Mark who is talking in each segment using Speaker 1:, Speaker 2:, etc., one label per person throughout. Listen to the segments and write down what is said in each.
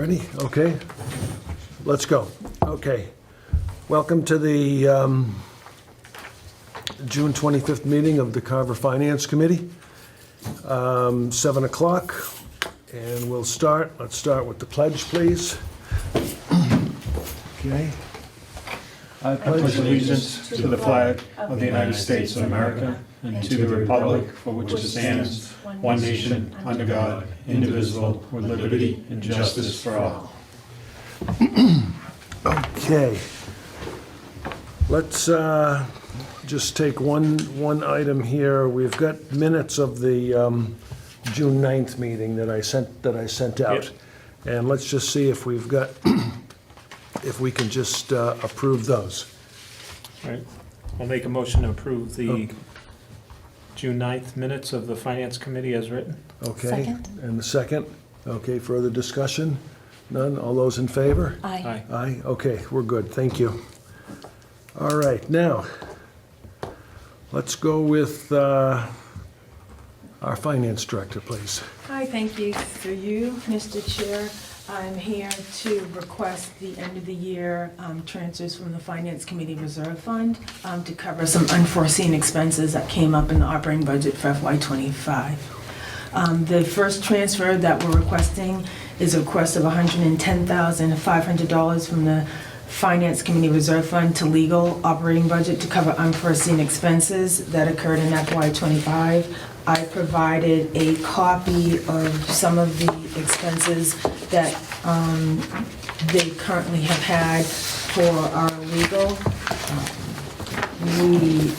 Speaker 1: Ready? Okay. Let's go. Okay. Welcome to the June 25th meeting of the Carver Finance Committee. 7 o'clock, and we'll start. Let's start with the pledge, please. Okay.
Speaker 2: I pledge allegiance to the flag of the United States of America and to the republic for which it stands, one nation, under God, indivisible, with liberty and justice for all.
Speaker 1: Okay. Let's just take one item here. We've got minutes of the June 9th meeting that I sent out.
Speaker 2: Yep.
Speaker 1: And let's just see if we've got, if we can just approve those.
Speaker 2: All right. I'll make a motion to approve the June 9th minutes of the Finance Committee as written.
Speaker 1: Okay.
Speaker 3: Second.
Speaker 1: And the second? Okay, further discussion? None? All those in favor?
Speaker 3: Aye.
Speaker 1: Aye, okay, we're good, thank you. All right, now, let's go with our finance director, please.
Speaker 4: Hi, thank you. Through you, Mr. Chair, I'm here to request the end of the year transfers from the Finance Committee Reserve Fund to cover some unforeseen expenses that came up in the operating budget for FY25. The first transfer that we're requesting is a request of $110,500 from the Finance Committee Reserve Fund to legal operating budget to cover unforeseen expenses that occurred in FY25. I provided a copy of some of the expenses that they currently have had for our legal. We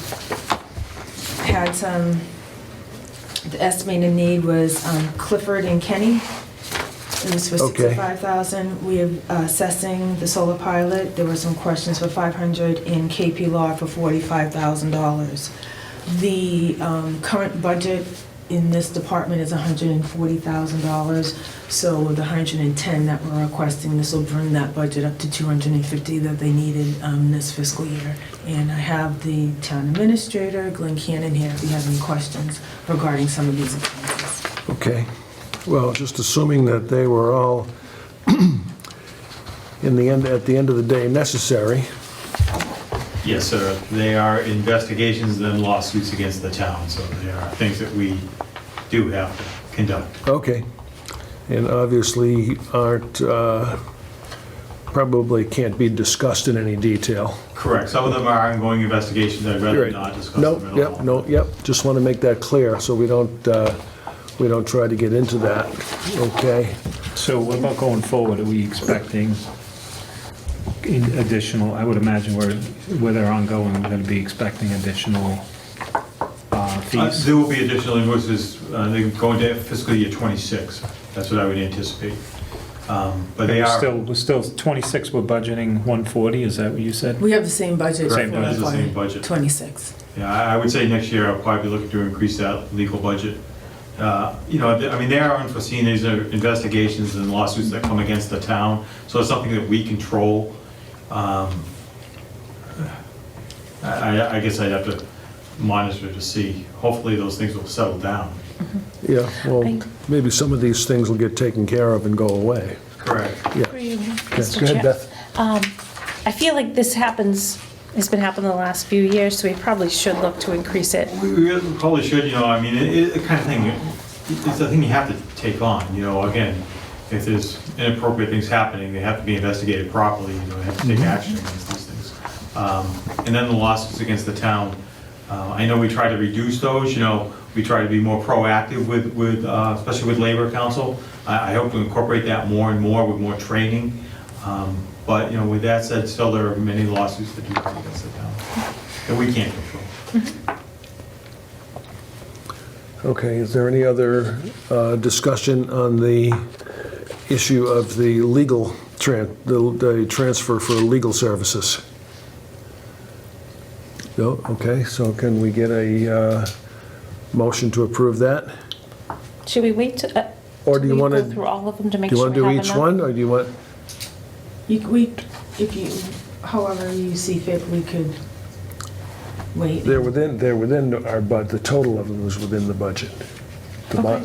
Speaker 4: had some, the estimated need was Clifford and Kenny. It was for
Speaker 1: Okay.
Speaker 4: $65,000. We have assessing the solar pilot. There were some questions for $500 in KP Law for $45,000. The current budget in this department is $140,000. So with the $110 that we're requesting, this will bring that budget up to $250 that they needed this fiscal year. And I have the town administrator, Glenn Cannon, here if you have any questions regarding some of these expenses.
Speaker 1: Okay, well, just assuming that they were all, at the end of the day, necessary.
Speaker 5: Yes, sir. They are investigations and lawsuits against the town, so they are things that we do have to conduct.
Speaker 1: Okay, and obviously aren't, probably can't be discussed in any detail.
Speaker 5: Correct. Some of them are ongoing investigations. I'd rather not discuss them at all.
Speaker 1: Yep, just want to make that clear so we don't try to get into that, okay?
Speaker 2: So what about going forward? Are we expecting additional, I would imagine where they're ongoing, we're going to be expecting additional fees?
Speaker 5: There will be additional invoices. They go into fiscal year 26. That's what I would anticipate. But they are...
Speaker 2: We're still 26, we're budgeting 140, is that what you said?
Speaker 4: We have the same budget for
Speaker 2: Same budget.
Speaker 5: The same budget.
Speaker 4: 26.
Speaker 5: Yeah, I would say next year I'll probably be looking to increase that legal budget. I mean, they are unforeseen. These are investigations and lawsuits that come against the town, so it's something that we control. I guess I'd have to monitor to see. Hopefully those things will settle down.
Speaker 1: Yeah, well, maybe some of these things will get taken care of and go away.
Speaker 5: Correct.
Speaker 1: Yeah.
Speaker 3: For you,
Speaker 1: Okay,
Speaker 3: Mr.
Speaker 1: go ahead,
Speaker 3: Chair.
Speaker 1: Beth.
Speaker 3: I feel like this has been happening the last few years, so we probably should look to increase it.
Speaker 5: We really probably should, I mean, it kind of thing, it's a thing you have to take on, again, if there's inappropriate things happening, they have to be investigated properly, they have to take action against these things. And then the lawsuits against the town, I know we try to reduce those, we try to be more proactive with especially with Labor Council. I hope to incorporate that more and more with more training. But, with that said, still there are many lawsuits that do come against the town that we can't control.
Speaker 1: Okay, is there any other discussion on the issue of the legal, the transfer for legal services? No, okay, so can we get a motion to approve that?
Speaker 3: Should we wait to,
Speaker 1: Or do you want
Speaker 3: go
Speaker 1: to,
Speaker 3: through all of them to make
Speaker 1: do you
Speaker 3: sure
Speaker 1: want
Speaker 3: we
Speaker 1: to do
Speaker 3: have
Speaker 1: each
Speaker 3: enough?
Speaker 1: one, or do you want?
Speaker 4: However you see fit, we could wait.
Speaker 1: They're within our, but the total of them is within the budget. The
Speaker 3: Okay.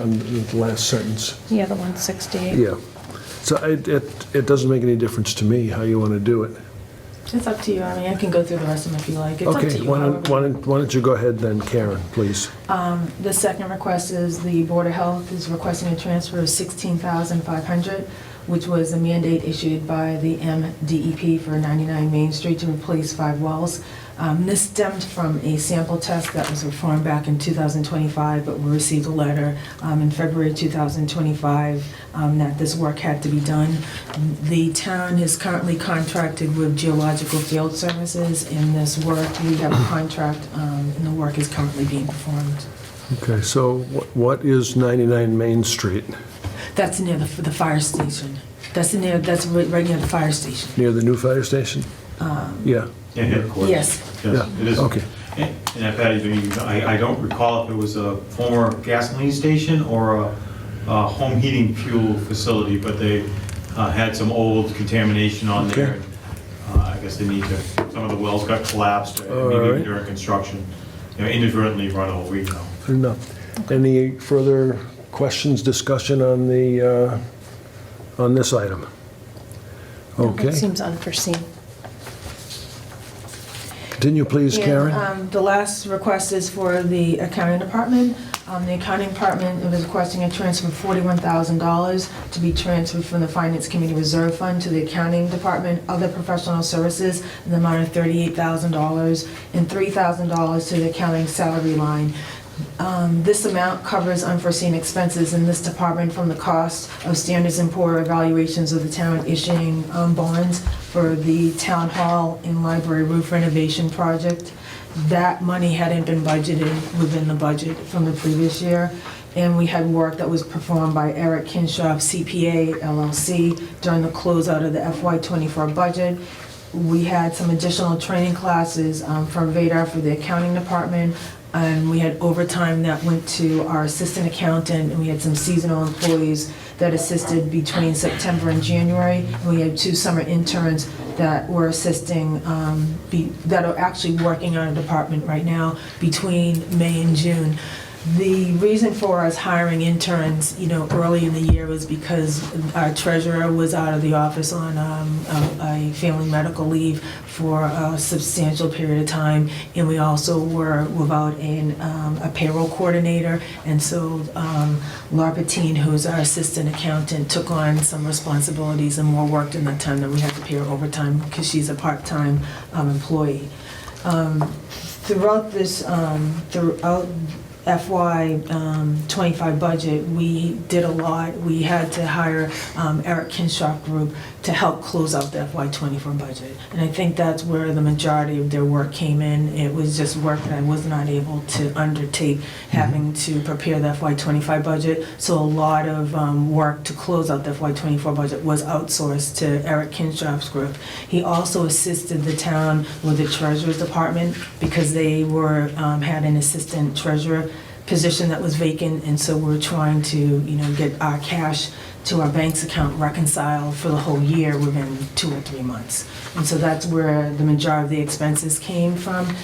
Speaker 1: the last sentence.
Speaker 3: Yeah, the 168.
Speaker 1: Yeah. So it doesn't make any difference to me how you want to do it.
Speaker 4: It's up to you. I mean, I can go through the rest of them if you like. It's up to
Speaker 1: Okay,
Speaker 4: you.
Speaker 1: why
Speaker 4: however-
Speaker 1: don't you go ahead then, Karen, please?
Speaker 4: The second request is the Board of Health is requesting a transfer of $16,500, which was a mandate issued by the MDEP for 99 Main Street to replace 5 wells. This stemmed from a sample test that was performed back in 2025, but we received a letter in February 2025 that this work had to be done. The town is currently contracted with Geological Field Services in this work. We have a contract, and the work is currently being performed.
Speaker 1: Okay, so what is 99 Main Street?
Speaker 4: That's near the fire station. That's right near the fire station.
Speaker 1: Near the new fire station? Yeah,
Speaker 5: Yeah, headquarters.
Speaker 4: Yes.
Speaker 1: yeah,
Speaker 5: Yes, it is.
Speaker 1: okay.
Speaker 5: And Patty, I don't recall if it was a former gasoline station or a home heating fuel facility, but they had some old contamination on there.
Speaker 1: Okay.
Speaker 5: I guess they need to, some of the wells got collapsed,
Speaker 1: All
Speaker 5: maybe
Speaker 1: right.
Speaker 5: during construction, inadvertently run over, you know.
Speaker 1: Fair enough. Any further questions, discussion on the, on this item? Okay,
Speaker 3: It seems unforeseen.
Speaker 1: continue please, Karen.
Speaker 4: And, the last request is for the accounting department. The accounting department was requesting a transfer of $41,000 to be transferred from the Finance Committee Reserve Fund to the accounting department, other professional services, in the amount of $38,000, and $3,000 to the accounting salary line. This amount covers unforeseen expenses in this department from the cost of Standards and Poor evaluations of the town issuing bonds for the town hall and library roof renovation project. That money hadn't been budgeted within the budget from the previous year, and we had work that was performed by Eric Kinshoff, CPA LLC, during the closeout of the FY24 budget. We had some additional training classes from Vadar for the accounting department, and we had overtime that went to our assistant accountant, and we had some seasonal employees that assisted between September and January. And we had 2 summer interns that were assisting, that are actually working on a department right now between May and June. The reason for us hiring interns, early in the year was because our treasurer was out of the office on a family medical leave for a substantial period of time, and we also were without a payroll coordinator, and so Laura Patine, who's our assistant accountant, took on some responsibilities and more work in the time that we had to pay her overtime because she's a part-time employee. Throughout FY 25 budget, we did a lot. We had to hire Eric Kinshoff Group to help close out the FY 24 budget. And I think that's where the majority of their work came in. It was just work that I was not able to undertake, having to prepare the FY 25 budget. So a lot of work to close out the FY 24 budget was outsourced to Eric Kinshoff's group. He also assisted the town with the treasurer's department because they were had an assistant treasurer position that was vacant, and so we're trying to, get our cash to our bank's account reconciled for the whole year within 2 or 3 months. And so that's where the majority of the expenses came from.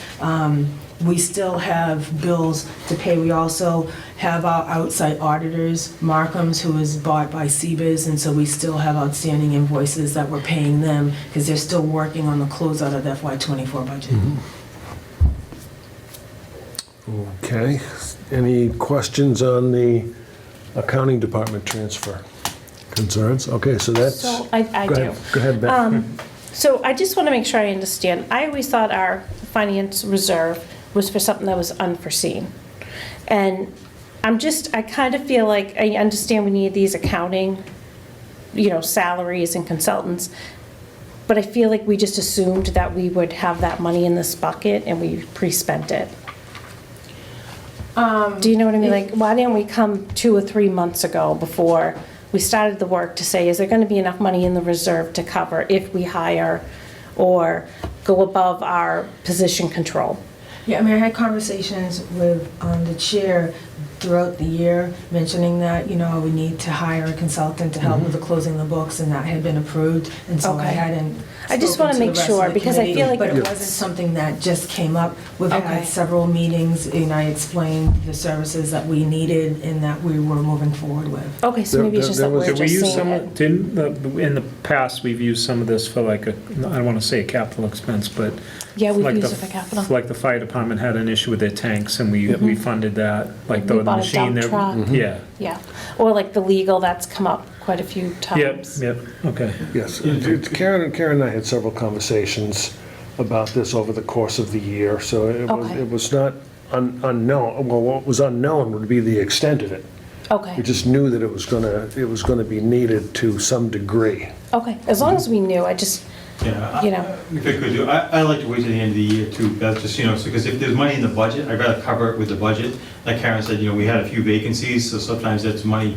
Speaker 4: We still have bills to pay. We also have our outside auditors, Markham's, who is bought by CBIZ, and so we still have outstanding invoices that we're paying them because they're still working on the closeout of the FY24 budget.
Speaker 1: Okay, any questions on the accounting department transfer? Concerns? Okay, so that's.
Speaker 3: So I
Speaker 1: Go
Speaker 3: do.
Speaker 1: ahead. Go ahead, Beth.
Speaker 3: So I just want to make sure I understand. I always thought our finance reserve was for something that was unforeseen. And I kind of feel like I understand we need these accounting, salaries and consultants. But I feel like we just assumed that we would have that money in this bucket and we pre-spent it. Do you know what I mean? Like, why didn't we come 2 or 3 months ago before we started the work to say, is there going to be enough money in the reserve to cover if we hire or go above our position control?
Speaker 4: Yeah, I had conversations with the chair throughout the year, mentioning that, we need to hire a consultant to help with the closing the books, and that had been approved, and so I
Speaker 3: Okay.
Speaker 4: hadn't
Speaker 3: I just
Speaker 4: spoken
Speaker 3: wanna
Speaker 4: to the
Speaker 3: make
Speaker 4: rest
Speaker 3: sure,
Speaker 4: of the
Speaker 3: because I
Speaker 4: committee,
Speaker 3: feel like
Speaker 4: but it
Speaker 1: Yeah.
Speaker 4: wasn't something that just came up. We've
Speaker 3: Okay.
Speaker 4: had several meetings, and I explained the services that we needed and that we were moving forward with.
Speaker 3: Okay, so maybe it's just
Speaker 1: There
Speaker 3: that
Speaker 1: was-
Speaker 3: we're
Speaker 6: Did we
Speaker 3: just
Speaker 6: use
Speaker 3: seeing
Speaker 6: some,
Speaker 3: it.
Speaker 6: in the past, we've used some of this for like a, I don't want to say a capital expense, but.
Speaker 3: Yeah, we've
Speaker 6: like
Speaker 3: used
Speaker 6: the-
Speaker 3: it for capital.
Speaker 6: Like the fire department had an issue with their tanks and
Speaker 1: Yep.
Speaker 6: we funded that, like
Speaker 3: We
Speaker 6: the
Speaker 3: bought a
Speaker 6: machine
Speaker 3: dump
Speaker 6: there.
Speaker 3: truck.
Speaker 6: Yeah,
Speaker 3: Yeah, or like the legal, that's come up quite a few
Speaker 6: yep,
Speaker 3: times.
Speaker 6: yep, okay.
Speaker 1: Yes, Karen and I had several conversations about this over the course of the year, so
Speaker 3: Okay.
Speaker 1: it was not unknown. Well, what was unknown would be the extent of it.
Speaker 3: Okay,
Speaker 1: We just knew that it was gonna be needed to some degree.
Speaker 3: okay, as long as we knew,
Speaker 5: Yeah,
Speaker 3: You know.
Speaker 5: if I could do, I like to wait till the end of the year too, Beth, just, because if there's money in the budget, I'd rather cover it with the budget. Like Karen said, we had a few vacancies, so sometimes that's money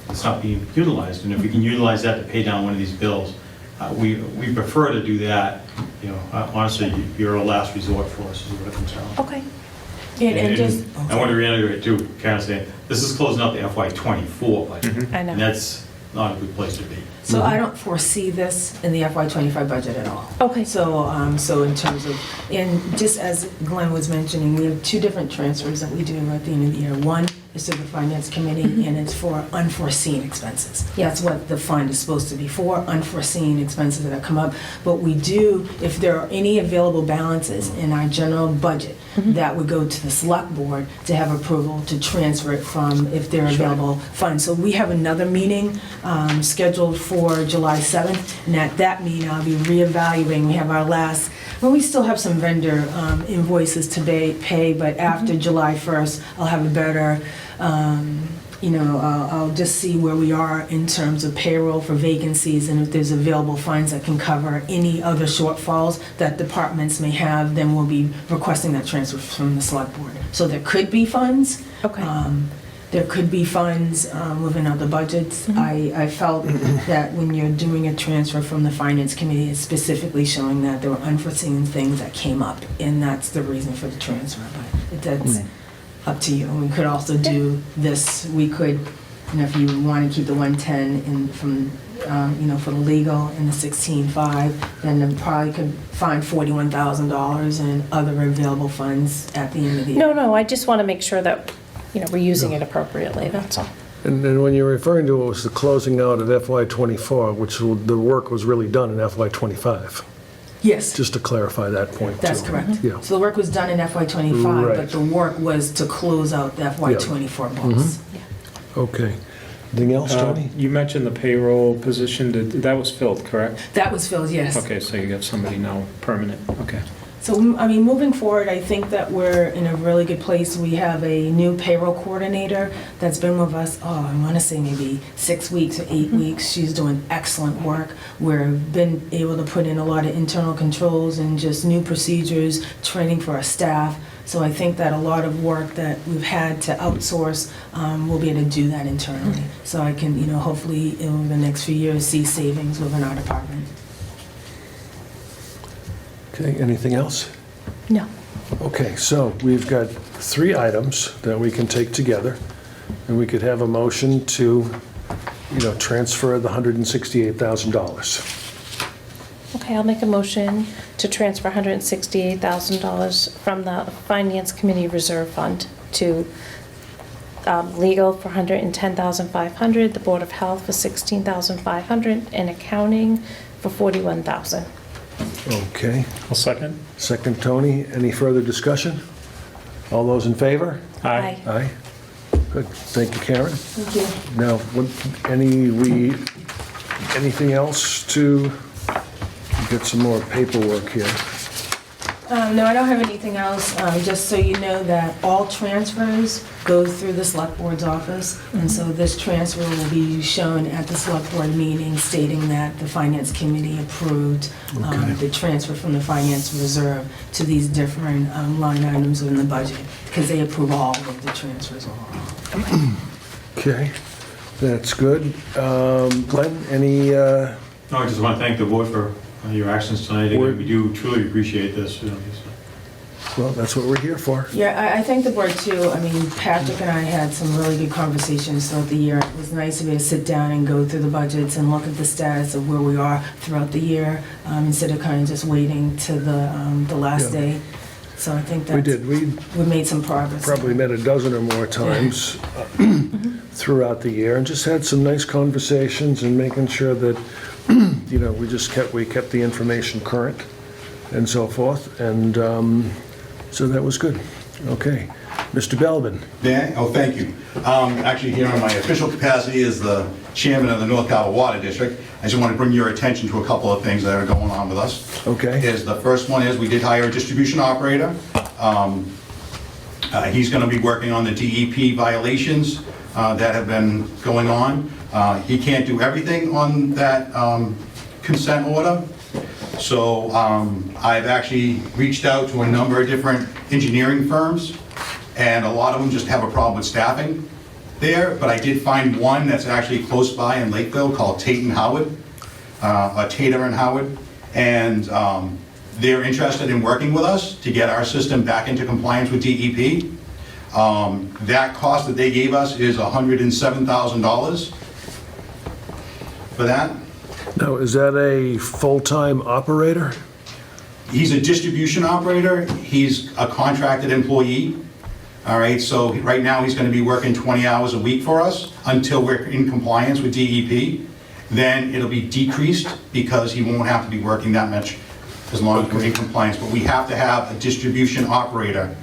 Speaker 5: that's not being utilized. And if we can utilize that to pay down one of these bills, we prefer to do that. Honestly, you're a last resort for us, is what I'm concerned.
Speaker 3: okay.
Speaker 4: And just,
Speaker 5: I want to reiterate too, Karen saying, this is closing out the FY '24 budget.
Speaker 3: I know.
Speaker 5: And that's not a good place to be.
Speaker 4: so I don't foresee this in the FY25 budget at all.
Speaker 3: Okay.
Speaker 4: So in terms of, and just as Glenn was mentioning, we have two different transfers that we do at the end of the year. One is to the finance committee, and it's for unforeseen expenses.
Speaker 3: Yeah.
Speaker 4: That's what the fund is supposed to be for, unforeseen expenses that come up. But we do, if there are any available balances in our general budget, that would go to the select board to have approval to transfer it from, if they're available funds. So we have another meeting scheduled for July 7th, and at that meeting, I'll be reevaluating. We have our last, well, we still have some vendor invoices to pay, but after July 1st, I'll have a better, I'll just see where we are in terms of payroll for vacancies, and if there's available funds that can cover any other shortfalls that departments may have, then we'll be requesting that transfer from the select board. So there could be funds.
Speaker 3: Okay.
Speaker 4: There could be funds within other budgets. I felt that when you're doing a transfer from the finance committee, it's specifically showing that there were unforeseen things that came up, and that's the reason for the transfer. But that's up to you. We could also do this, we could, if you want to keep the 110 in from, for the legal and the 16.5, then you probably could find $41,000 in other available funds at the end of the year.
Speaker 3: No, I just want to make sure that, we're using it appropriately, that's all.
Speaker 1: And then when you're referring to it was the closing out of FY '24, the work was really done in FY '25,
Speaker 4: Yes.
Speaker 1: just to clarify that point.
Speaker 4: That's
Speaker 1: too.
Speaker 4: correct.
Speaker 1: Yeah.
Speaker 4: So the work was done in FY25,
Speaker 1: Right.
Speaker 4: but the work was to close out the FY24 books.
Speaker 1: Okay. Anything else, Tony?
Speaker 6: You mentioned the payroll position, that was filled, correct?
Speaker 4: That was filled, yes.
Speaker 6: Okay, so you got somebody now permanent, okay.
Speaker 4: So, moving forward, I think that we're in a really good place. We have a new payroll coordinator that's been with us, I want to say maybe 6 weeks or 8 weeks. She's doing excellent work. We've been able to put in a lot of internal controls and just new procedures, training for our staff. So I think that a lot of work that we've had to outsource, we'll be able to do that internally. So I can, hopefully, in the next few years, see savings within our department.
Speaker 1: Okay, anything else?
Speaker 3: No.
Speaker 1: Okay, so we've got 3 items that we can take together, and we could have a motion to, transfer the $168,000.
Speaker 3: Okay, I'll make a motion to transfer $168,000 from the Finance Committee Reserve Fund to legal for $110,500, the Board of Health for $16,500, and accounting for $41,000.
Speaker 1: Okay,
Speaker 6: I'll second.
Speaker 1: second, Tony. Any further discussion? All those in favor?
Speaker 3: Aye.
Speaker 1: Aye. Good, thank you, Karen.
Speaker 4: Thank you.
Speaker 1: Now, anything else to get some more paperwork here?
Speaker 4: No, I don't have anything else. Just so you know that all transfers go through the select board's office. And so this transfer will be shown at the select board meeting stating that the finance committee approved the transfer from the finance reserve to these different line items within the budget, because they approve all of the transfers overall.
Speaker 1: Okay, that's good. Glenn, any,
Speaker 5: No, I just want to thank the board for your actions tonight. Again,
Speaker 1: Word.
Speaker 5: we do truly appreciate this.
Speaker 1: Well, that's what we're here for.
Speaker 4: Yeah, I think the board too, I mean, Patrick and I had some really good conversations throughout the year. It was nice to be able to sit down and go through the budgets and look at the status of where we are throughout the year, instead of kind of just waiting to the last
Speaker 1: Yeah.
Speaker 4: day. So I think
Speaker 1: We
Speaker 4: that
Speaker 1: did. We
Speaker 4: we made some progress.
Speaker 1: probably met a dozen or more times throughout the year and just had some nice conversations and making sure that, we kept the information current and so forth. And so that was good. Okay. Mr. Belvin.
Speaker 7: Thank you. Actually, here in my official capacity as the chairman of the North Carver Water District, I just want to bring your attention to a couple of things that are going on with us.
Speaker 1: Okay.
Speaker 7: The first one is we did hire a distribution operator. He's going to be working on the DEP violations that have been going on. He can't do everything on that consent order. So I've actually reached out to a number of different engineering firms, and a lot of them just have a problem with staffing there, but I did find one that's actually close by in Lakeville called Tater and Howard, and they're interested in working with us to get our system back into compliance with DEP. That cost that they gave us is $107,000 for that.
Speaker 1: Now, is that a full-time operator?
Speaker 7: He's a distribution operator, he's a contracted employee. All right, so right now he's going to be working 20 hours a week for us until we're in compliance with DEP. Then it'll be decreased because he won't have to be working that much as long as we're in compliance. But we have to have a distribution operator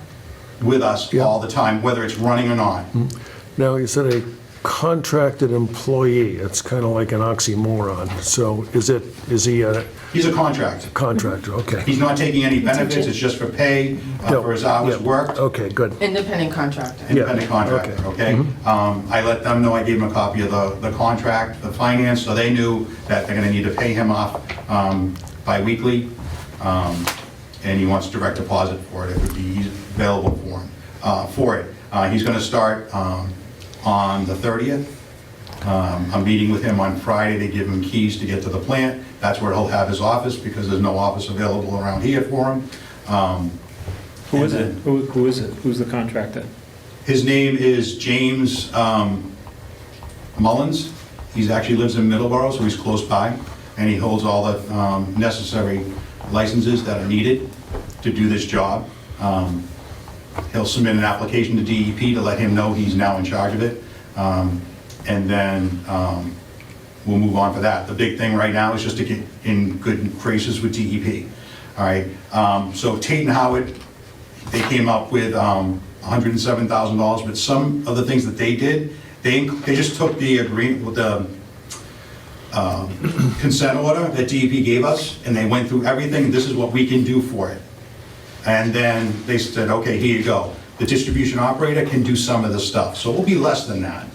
Speaker 7: with us
Speaker 1: Yeah.
Speaker 7: all the time, whether it's running or not.
Speaker 1: Now, you said a contracted employee. It's kind of like an oxymoron. So is he a
Speaker 7: He's a contractor.
Speaker 1: contractor? Okay.
Speaker 7: He's not taking any benefits, it's just for pay, for his hours
Speaker 1: Yeah.
Speaker 7: worked.
Speaker 1: Okay, good.
Speaker 4: Independent contractor.
Speaker 7: Independent contractor,
Speaker 1: okay.
Speaker 7: okay? I let them know, I gave them a copy of the contract, the finance, so they knew that they're gonna need to pay him off bi-weekly, and he wants direct deposit for it, it would be available for him, for it. He's gonna start on the 30th. I'm meeting with him on Friday to give him keys to get to the plant. That's where he'll have his office, because there's no office available around here for him.
Speaker 6: Who is
Speaker 7: And
Speaker 6: it? Who is it? Who's the contractor?
Speaker 7: His name is James Mullins. He actually lives in Middleborough, so he's close by, and he holds all the necessary licenses that are needed to do this job. He'll submit an application to DEP to let him know he's now in charge of it, and then we'll move on for that. The big thing right now is just to get in good graces with DEP. All right, so Tate and Howard, they came up with $107,000, but some of the things that they did, they just took the agreement with the consent order that DEP gave us, and they went through everything, this is what we can do for it. And then they said, okay, here you go. The distribution operator can do some of the stuff, so it will be less than that.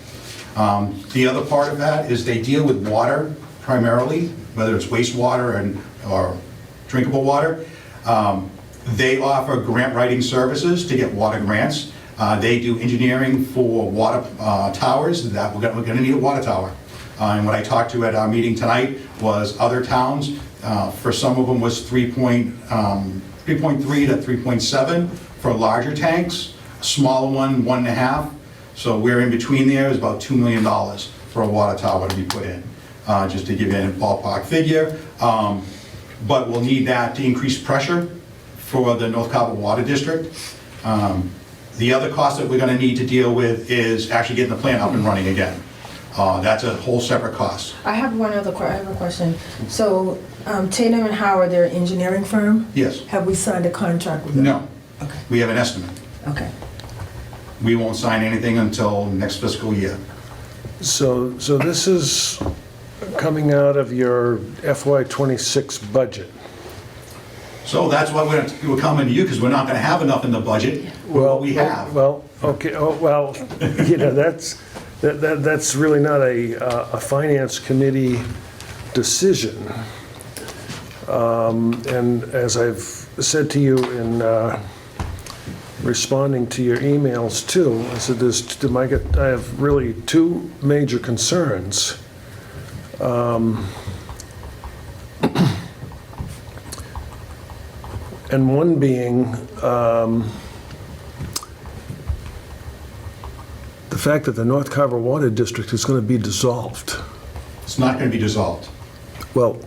Speaker 7: The other part of that is they deal with water primarily, whether it's wastewater or drinkable water. They offer grant writing services to get water grants. They do engineering for water towers, that we're gonna need a water tower. And what I talked to at our meeting tonight was other towns, for some of them was 3.3 to 3.7 for larger tanks, a smaller one, 1.5. So we're in between there, is about $2 million for a water tower to be put in, just to give you a ballpark figure. But we'll need that to increase pressure for the North Carver Water District. The other cost that we're gonna need to deal with is actually getting the plant up and running again. That's a whole separate cost.
Speaker 4: I have one other I have a question. So Tatum and Howard, they're an engineering firm?
Speaker 7: Yes.
Speaker 4: Have we signed a contract with them?
Speaker 7: No,
Speaker 4: Okay,
Speaker 7: we have an estimate.
Speaker 4: okay.
Speaker 7: We won't sign anything until next fiscal year.
Speaker 1: So this is coming out of your FY26 budget.
Speaker 7: So that's why we're coming to you, because we're not gonna have enough in the budget with what we have.
Speaker 1: Well, okay, that's really not a finance committee decision. And as I've said to you in responding to your emails too, I said I have really two major concerns. And one being the fact that the North Carver Water District is going to be dissolved.
Speaker 7: It's not going to be dissolved.
Speaker 1: Well,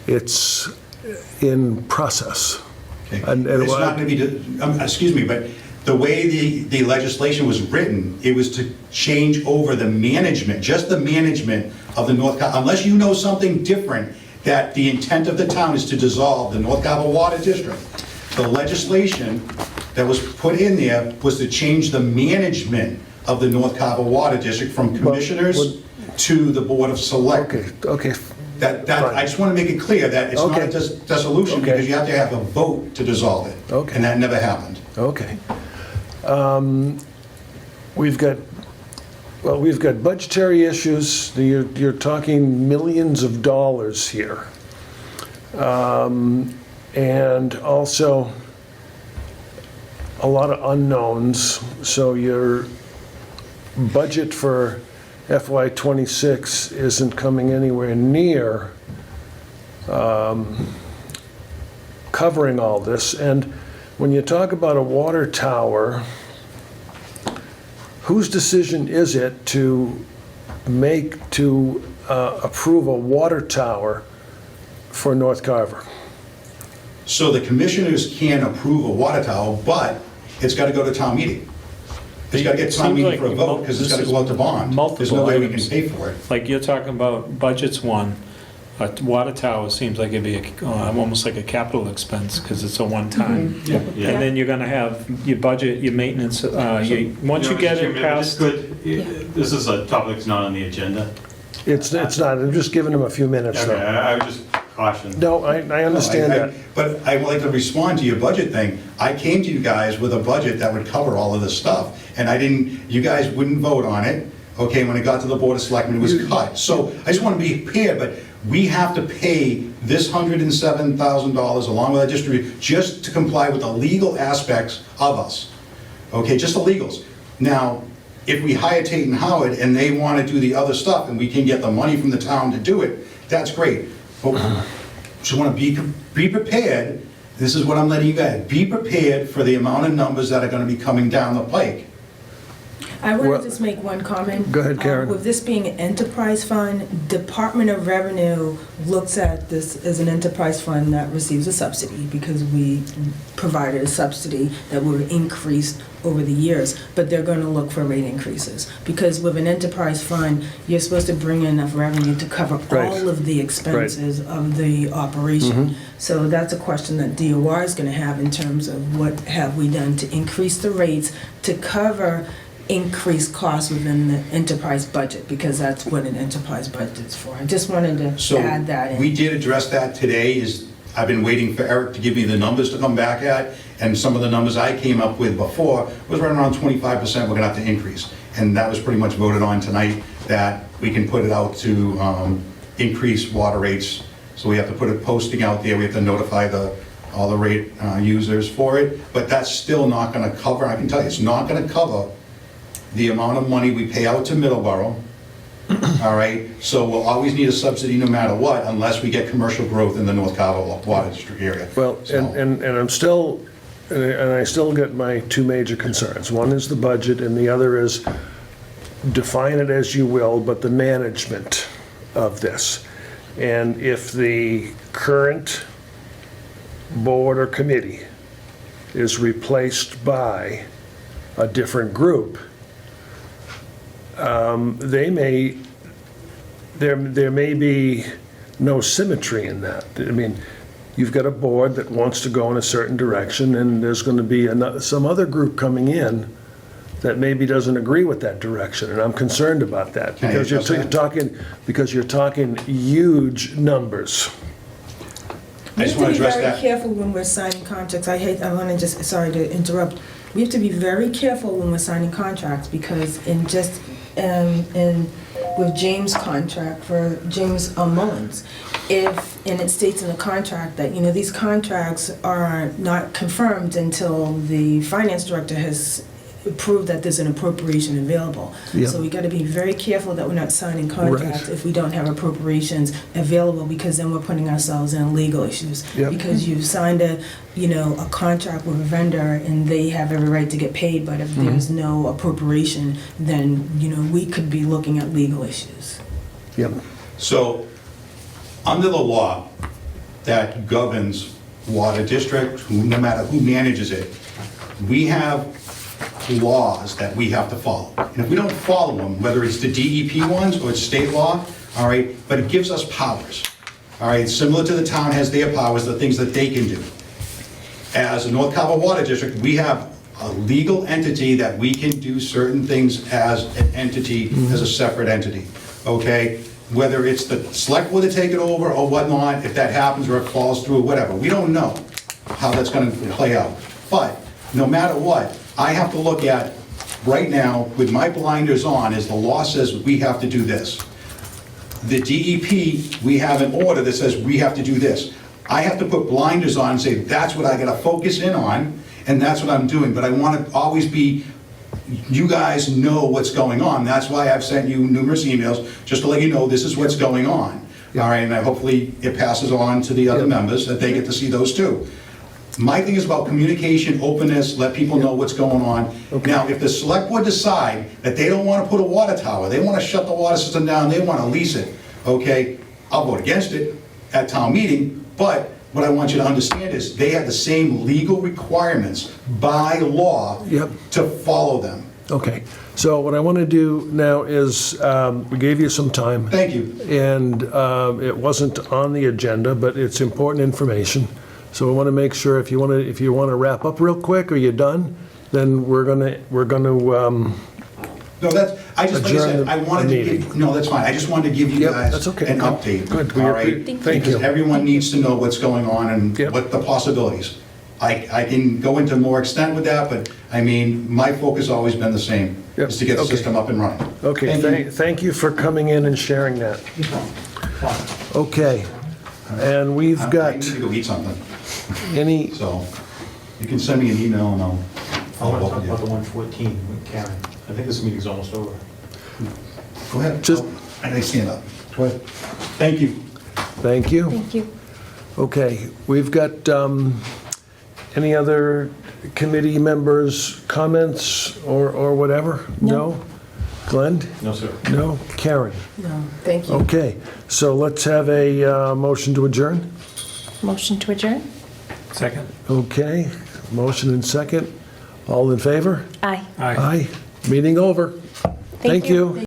Speaker 1: it's in process.
Speaker 7: Okay?
Speaker 1: And
Speaker 7: It's
Speaker 1: what-
Speaker 7: not going to be, excuse me, but the way the legislation was written, it was to change over the management, just the management of the North Carver, unless you know something different, that the intent of the town is to dissolve the North Carver Water District. The legislation that was put in there was to change the management of the North Carver Water District from commissioners to the Board of Selectmen.
Speaker 1: Okay,
Speaker 7: That, I just want to make it clear that it's not
Speaker 1: Okay.
Speaker 7: a dissolution,
Speaker 1: Okay.
Speaker 7: because you have to have a vote to dissolve it.
Speaker 1: Okay.
Speaker 7: And that never happened.
Speaker 1: okay. We've got budgetary issues. You're talking millions of dollars here. And also a lot of unknowns. So your budget for FY '26 isn't coming anywhere near covering all this. And when you talk about a water tower, whose decision is it to approve a water tower for North Carver?
Speaker 7: So the commissioners can approve a water tower, but it's got to go to town meeting. It's got to get town
Speaker 6: Seems
Speaker 7: meeting
Speaker 6: like
Speaker 7: for a vote, because it's got to go out to bond. There's no
Speaker 6: multiple
Speaker 7: way we can
Speaker 6: items.
Speaker 7: pay for it.
Speaker 6: Like you're talking about budget's one, a water tower seems like it'd be almost like a capital expense because it's a one-time.
Speaker 5: Yeah.
Speaker 6: And then you're gonna have your budget, your maintenance, once you get it past.
Speaker 5: This is a topic that's not on the agenda.
Speaker 1: It's not, I'm just giving them a few minutes
Speaker 5: Okay,
Speaker 1: though.
Speaker 5: I would just caution.
Speaker 1: No, I understand
Speaker 7: No,
Speaker 1: that.
Speaker 7: But I would like to respond to your budget thing. I came to you guys with a budget that would cover all of this stuff, and you guys wouldn't vote on it, okay, when it got to the Board of Selectmen, it was cut. So I just want to be clear, but we have to pay this $107,000 along with our district just to comply with the legal aspects of us, okay, just the legals. Now, if we hire Tate and Howard and they want to do the other stuff and we can get the money from the town to do it, that's great. But just want to be prepared, this is what I'm letting you guys, be prepared for the amount of numbers that are going to be coming down the pike.
Speaker 4: I want
Speaker 1: Well-
Speaker 4: to just make one comment.
Speaker 1: Go ahead, Karen.
Speaker 4: With this being an enterprise fund, Department of Revenue looks at this as an enterprise fund that receives a subsidy because we provided a subsidy that will increase over the years, but they're going to look for rate increases. Because with an enterprise fund, you're supposed to bring in enough revenue to cover
Speaker 1: Right.
Speaker 4: all of the expenses of the operation. So that's a question that DOR is going to have in terms of what have we done to increase the rates to cover increased costs within the enterprise budget, because that's what an enterprise budget is for. I just wanted to
Speaker 7: So
Speaker 4: add that in.
Speaker 7: we did address that today, I've been waiting for Eric to give me the numbers to come back at, and some of the numbers I came up with before was right around 25% we're gonna have to increase. And that was pretty much voted on tonight, that we can put it out to increase water rates. So we have to put a posting out there, we have to notify all the rate users for it, but that's still not gonna cover, I can tell you, it's not gonna cover the amount of money we pay out to Middleborough, all right? So we'll always need a subsidy no matter what, unless we get commercial growth in the North Carver Water District area.
Speaker 1: Well,
Speaker 7: So-
Speaker 1: and I'm still, and I still get my two major concerns. One is the budget, and the other is, define it as you will, but the management of this. And if the current board or committee is replaced by a different group, there may be no symmetry in that. I mean, you've got a board that wants to go in a certain direction, and there's going to be some other group coming in that maybe doesn't agree with that direction, and I'm concerned about that.
Speaker 7: Can I
Speaker 1: Because you're talking huge numbers.
Speaker 7: I just
Speaker 4: We
Speaker 7: want
Speaker 4: have
Speaker 7: to
Speaker 4: to
Speaker 7: address
Speaker 4: be very
Speaker 7: that.
Speaker 4: careful when we're signing contracts. I want to just, sorry to interrupt. We have to be very careful when we're signing contracts, because with James' contract for James Mullins, and it states in the contract that, these contracts are not confirmed until the finance director has prove that there's an appropriation available.
Speaker 1: Yeah.
Speaker 4: So we got to be very careful that we're not signing contracts if we don't have appropriations available, because then we're putting ourselves in legal issues.
Speaker 1: Yep.
Speaker 4: Because you've signed a contract with a vendor and they have every right to get paid, but if there's no appropriation, then, we could be looking at legal issues.
Speaker 1: Yep.
Speaker 7: So, under the law that governs water district, no matter who manages it, we have laws that we have to follow. And if we don't follow them, whether it's the DEP ones or it's state law, all right, but it gives us powers. All right, similar to the town has their powers, the things that they can do. As a North Carver Water District, we have a legal entity that we can do certain things as an entity, as a separate entity, okay? Whether it's the select board to take it over or whatnot, if that happens or it falls through, whatever, we don't know how that's gonna play out. But no matter what, I have to look at, right now, with my blinders on, is the law says we have to do this. The DEP, we have an order that says we have to do this. I have to put blinders on and say, that's what I gotta focus in on, and that's what I'm doing. But I wanna always be, you guys know what's going on. That's why I've sent you numerous emails, just to let you know this is what's going on. All right, and hopefully it passes on to the other members, that they get to see those too. My thing is about communication, openness, let people know what's going on. Now, if the select board decide that they don't want to put a water tower, they want to shut the water system down, they want to lease it, okay, I'll vote against it at town meeting, but what I want you to understand is they have the same legal requirements by law
Speaker 1: Yep.
Speaker 7: to follow them.
Speaker 1: Okay, so what I want to do now is, we gave you some time.
Speaker 7: Thank you.
Speaker 1: And it wasn't on the agenda, but it's important information. So we want to make sure, if you want to wrap up real quick, or you're done, then we're gonna
Speaker 7: No, that's, I just, like I said,
Speaker 1: Adjourn
Speaker 7: I wanted
Speaker 1: the
Speaker 7: to
Speaker 1: meeting.
Speaker 7: give, no, that's fine, I just wanted to give you
Speaker 1: Yep,
Speaker 7: guys
Speaker 1: that's okay.
Speaker 7: an update.
Speaker 1: Good, we
Speaker 7: All right?
Speaker 1: appre- thank you.
Speaker 7: Because everyone needs to know what's going on and
Speaker 1: Yep.
Speaker 7: what the possibilities. I can go into more extent with that, but, I mean, my focus has always been the same,
Speaker 1: Yep,
Speaker 7: is to get the
Speaker 1: okay.
Speaker 7: system up and running.
Speaker 1: Okay,
Speaker 7: Thank you.
Speaker 1: thank you for coming in and sharing that. Okay, and we've
Speaker 7: I
Speaker 1: got
Speaker 7: need to go eat something,
Speaker 1: any,
Speaker 7: so you can send me an email and I'll
Speaker 5: I
Speaker 7: follow
Speaker 5: want to
Speaker 7: up
Speaker 5: talk
Speaker 7: with
Speaker 5: about the
Speaker 7: you.
Speaker 5: 114 with Karen. I think this meeting's almost over.
Speaker 7: Go ahead.
Speaker 1: Just-
Speaker 7: I gotta stand up. Go ahead. Thank you.
Speaker 1: thank you.
Speaker 3: Thank you.
Speaker 1: Okay, we've got any other committee members' comments or whatever?
Speaker 3: No.
Speaker 1: Glenn?
Speaker 5: No, sir.
Speaker 1: No? Karen?
Speaker 4: No, thank you.
Speaker 1: Okay, so let's have a motion to adjourn.
Speaker 3: Motion to adjourn?
Speaker 6: Second?
Speaker 1: Okay, motion and second. All in favor?
Speaker 3: Aye.
Speaker 1: Aye. Meeting over. Thank you.